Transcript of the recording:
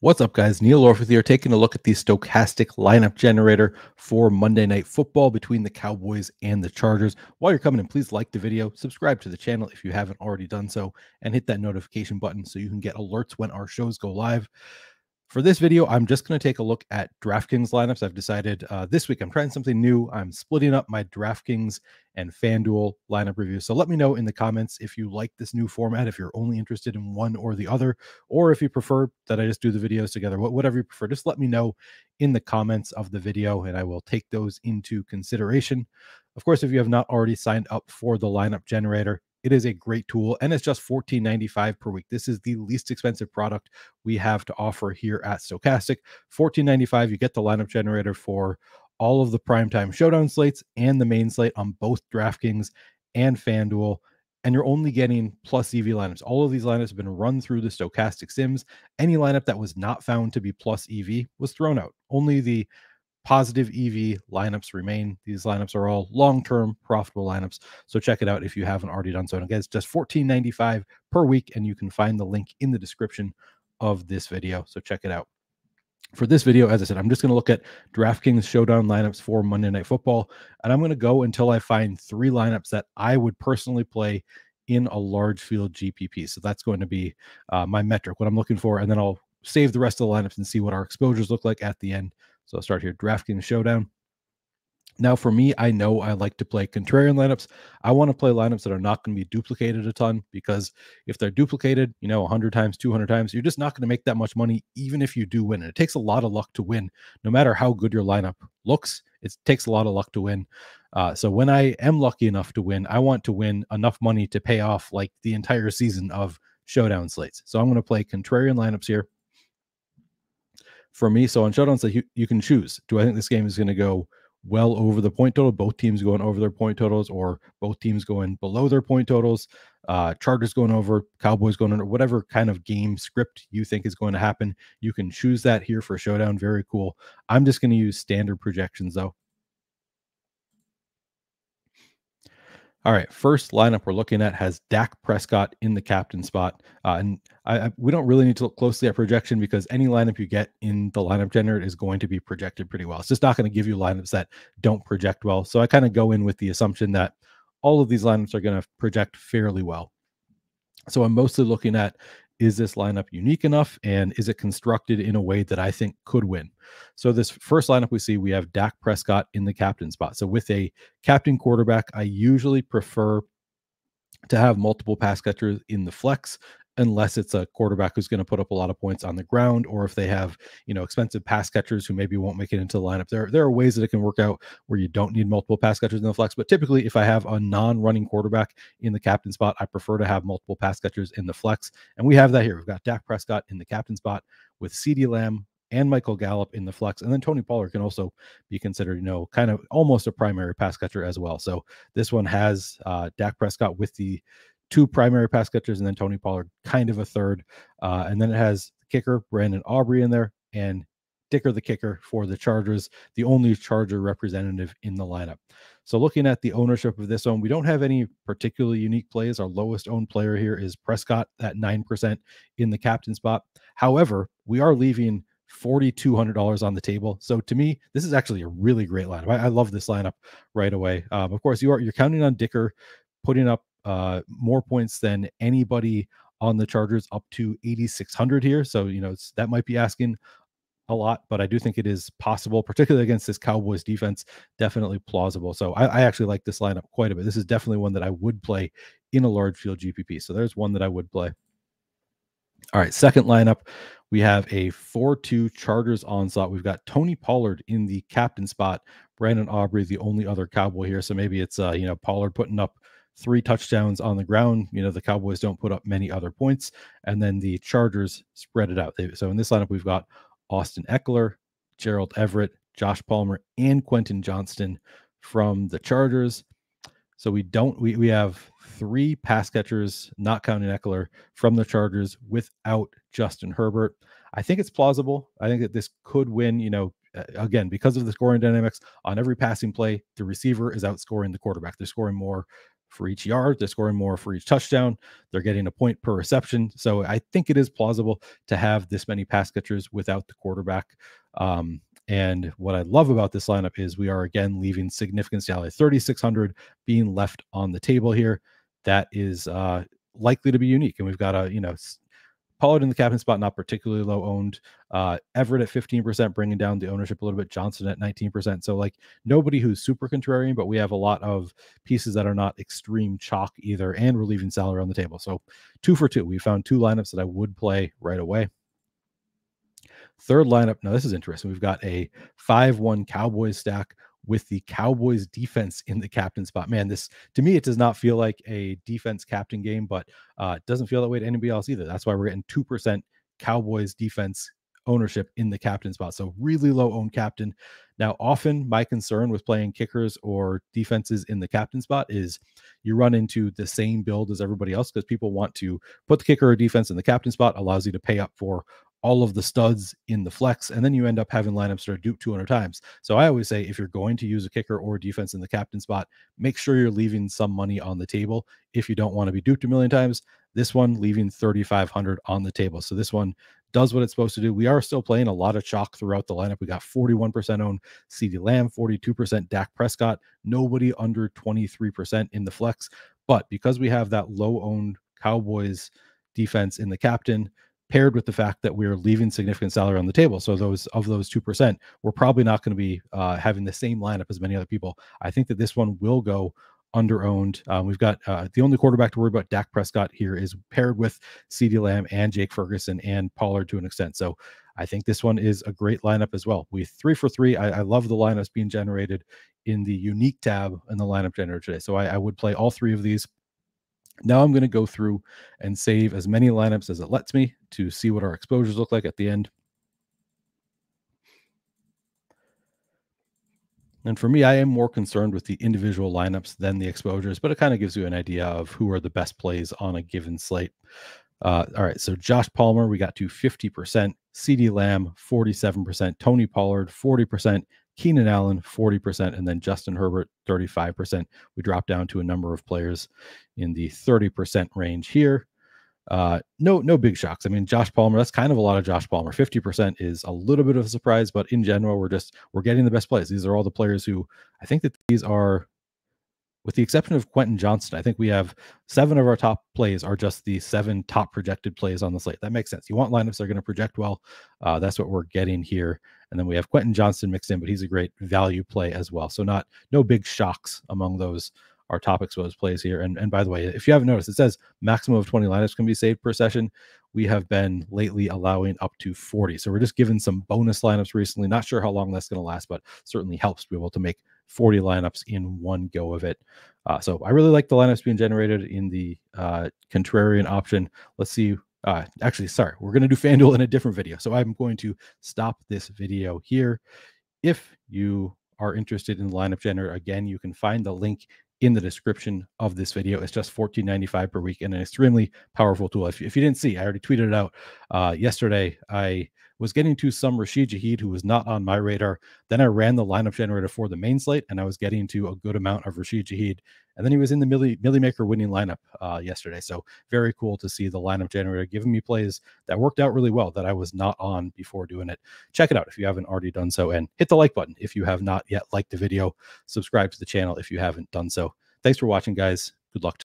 What's up, guys? Neil Orfield here, taking a look at the Stokastic lineup generator for Monday Night Football between the Cowboys and the Chargers. While you're coming in, please like the video, subscribe to the channel if you haven't already done so, and hit that notification button so you can get alerts when our shows go live. For this video, I'm just going to take a look at DraftKings lineups. I've decided this week I'm trying something new. I'm splitting up my DraftKings and FanDuel lineup review. So let me know in the comments if you like this new format, if you're only interested in one or the other, or if you prefer that I just do the videos together. Whatever you prefer, just let me know in the comments of the video, and I will take those into consideration. Of course, if you have not already signed up for the lineup generator, it is a great tool, and it's just $14.95 per week. This is the least expensive product we have to offer here at Stokastic. $14.95, you get the lineup generator for all of the primetime showdown slates and the main slate on both DraftKings and FanDuel, and you're only getting plus EV lineups. All of these lineups have been run through the Stokastic sims. Any lineup that was not found to be plus EV was thrown out. Only the positive EV lineups remain. These lineups are all long-term profitable lineups. So check it out if you haven't already done so. And again, it's just $14.95 per week, and you can find the link in the description of this video. So check it out. For this video, as I said, I'm just going to look at DraftKings Showdown lineups for Monday Night Football, and I'm going to go until I find 3 lineups that I would personally play in a large field GPP. So that's going to be my metric, what I'm looking for, and then I'll save the rest of the lineups and see what our exposures look like at the end. So I'll start here, DraftKings Showdown. Now, for me, I know I like to play contrarian lineups. I want to play lineups that are not going to be duplicated a ton, because if they're duplicated, 100 times, 200 times, you're just not going to make that much money, even if you do win. And it takes a lot of luck to win. No matter how good your lineup looks, it takes a lot of luck to win. So when I am lucky enough to win, I want to win enough money to pay off like the entire season of showdown slates. So I'm going to play contrarian lineups here. For me, so on showdowns, like you can choose. Do I think this game is going to go well over the point total, both teams going over their point totals, or both teams going below their point totals, Chargers going over, Cowboys going under, whatever kind of game script you think is going to happen, you can choose that here for Showdown. Very cool. I'm just going to use standard projections though. All right, first lineup we're looking at has Dak Prescott in the captain spot. And we don't really need to look closely at projection, because any lineup you get in the lineup generator is going to be projected pretty well. It's just not going to give you lineups that don't project well. So I kind of go in with the assumption that all of these lineups are going to project fairly well. So I'm mostly looking at, is this lineup unique enough, and is it constructed in a way that I think could win? So this first lineup we see, we have Dak Prescott in the captain spot. So with a captain quarterback, I usually prefer to have multiple pass catchers in the flex, unless it's a quarterback who's going to put up a lot of points on the ground, or if they have, expensive pass catchers who maybe won't make it into the lineup. There are ways that it can work out where you don't need multiple pass catchers in the flex, but typically if I have a non-running quarterback in the captain spot, I prefer to have multiple pass catchers in the flex. And we have that here. We've got Dak Prescott in the captain spot with CeeDee Lamb and Michael Gallup in the flex. And then Tony Pollard can also be considered, kind of almost a primary pass catcher as well. So this one has Dak Prescott with the 2 primary pass catchers, and then Tony Pollard kind of a third. And then it has kicker Brandon Aubrey in there, and Dicker the kicker for the Chargers, the only Charger representative in the lineup. So looking at the ownership of this one, we don't have any particularly unique plays. Our lowest owned player here is Prescott at 9% in the captain spot. However, we are leaving $4,200 on the table. So to me, this is actually a really great lineup. I love this lineup right away. Of course, you're counting on Dicker putting up more points than anybody on the Chargers, up to 8,600 here. So, that might be asking a lot, but I do think it is possible, particularly against this Cowboys defense. Definitely plausible. So I actually like this lineup quite a bit. This is definitely one that I would play in a large field GPP. So there's one that I would play. All right, second lineup, we have a 4-2 Chargers onslaught. We've got Tony Pollard in the captain spot, Brandon Aubrey the only other Cowboy here. So maybe it's Pollard putting up 3 touchdowns on the ground. The Cowboys don't put up many other points, and then the Chargers spread it out. So in this lineup, we've got Austin Eckler, Gerald Everett, Josh Palmer, and Quentin Johnston from the Chargers. So we have 3 pass catchers, not counting Eckler, from the Chargers without Justin Herbert. I think it's plausible. I think that this could win, again, because of the scoring dynamics on every passing play, the receiver is outscoring the quarterback. They're scoring more for each yard. They're scoring more for each touchdown. They're getting a point per reception. So I think it is plausible to have this many pass catchers without the quarterback. And what I love about this lineup is we are again leaving significant salary, 3,600 being left on the table here. That is likely to be unique. And we've got Pollard in the captain spot, not particularly low owned. Everett at 15%, bringing down the ownership a little bit. Johnson at 19%. So like nobody who's super contrarian, but we have a lot of pieces that are not extreme chalk either. And we're leaving salary on the table. So 2 for 2. We found 2 lineups that I would play right away. Third lineup. Now, this is interesting. We've got a 5-1 Cowboys stack with the Cowboys defense in the captain spot. Man, this to me, it does not feel like a defense captain game, but it doesn't feel that way to anybody else either. That's why we're getting 2% Cowboys defense ownership in the captain spot. So really low owned captain. Now, often my concern with playing kickers or defenses in the captain spot is you run into the same build as everybody else because people want to put the kicker or defense in the captain spot, allows you to pay up for all of the studs in the flex, and then you end up having lineups that are duped 200 times. So I always say, if you're going to use a kicker or defense in the captain spot, make sure you're leaving some money on the table. If you don't want to be duped a million times, this one leaving 3,500 on the table. So this one does what it's supposed to do. We are still playing a lot of chalk throughout the lineup. We got 41% owned CeeDee Lamb, 42% Dak Prescott, nobody under 23% in the flex. But because we have that low owned Cowboys defense in the captain, paired with the fact that we're leaving significant salary on the table. So those 2%, we're probably not going to be having the same lineup as many other people. I think that this one will go under owned. We've got the only quarterback to worry about, Dak Prescott, here is paired with CeeDee Lamb and Jake Ferguson and Pollard to an extent. So I think this one is a great lineup as well. We 3 for 3. I love the lineups being generated in the unique tab in the lineup generator today. So I would play all 3 of these. Now I'm going to go through and save as many lineups as it lets me to see what our exposures look like at the end. And for me, I am more concerned with the individual lineups than the exposures, but it kind of gives you an idea of who are the best plays on a given slate. All right, so Josh Palmer, we got to 50%, CeeDee Lamb, 47%, Tony Pollard, 40%, Keenan Allen, 40%, and then Justin Herbert, 35%. We drop down to a number of players in the 30% range here. No big shocks. I mean, Josh Palmer, that's kind of a lot of Josh Palmer. 50% is a little bit of a surprise, but in general, we're getting the best plays. These are all the players who I think that these are, with the exception of Quentin Johnston, I think we have 7 of our top plays are just the 7 top projected plays on the slate. That makes sense. You want lineups that are going to project well. That's what we're getting here. And then we have Quentin Johnston mixed in, but he's a great value play as well. So no big shocks among those our top exposed plays here. And by the way, if you haven't noticed, it says maximum of 20 lineups can be saved per session. We have been lately allowing up to 40. So we're just giving some bonus lineups recently. Not sure how long that's going to last, but certainly helps to be able to make 40 lineups in one go of it. So I really like the lineups being generated in the contrarian option. Let's see. Actually, sorry, we're going to do FanDuel in a different video. So I'm going to stop this video here. If you are interested in the lineup generator, again, you can find the link in the description of this video. It's just $14.95 per week and an extremely powerful tool. If you didn't see, I already tweeted it out yesterday. I was getting to some Rashid Shaheed who was not on my radar. Then I ran the lineup generator for the main slate, and I was getting to a good amount of Rashid Shaheed. And then he was in the Millie Maker winning lineup yesterday. So very cool to see the lineup generator giving me plays that worked out really well that I was not on before doing it. Check it out if you haven't already done so, and hit the like button if you have not yet liked the video. Subscribe to the channel if you haven't done so. Thanks for watching, guys. Good luck.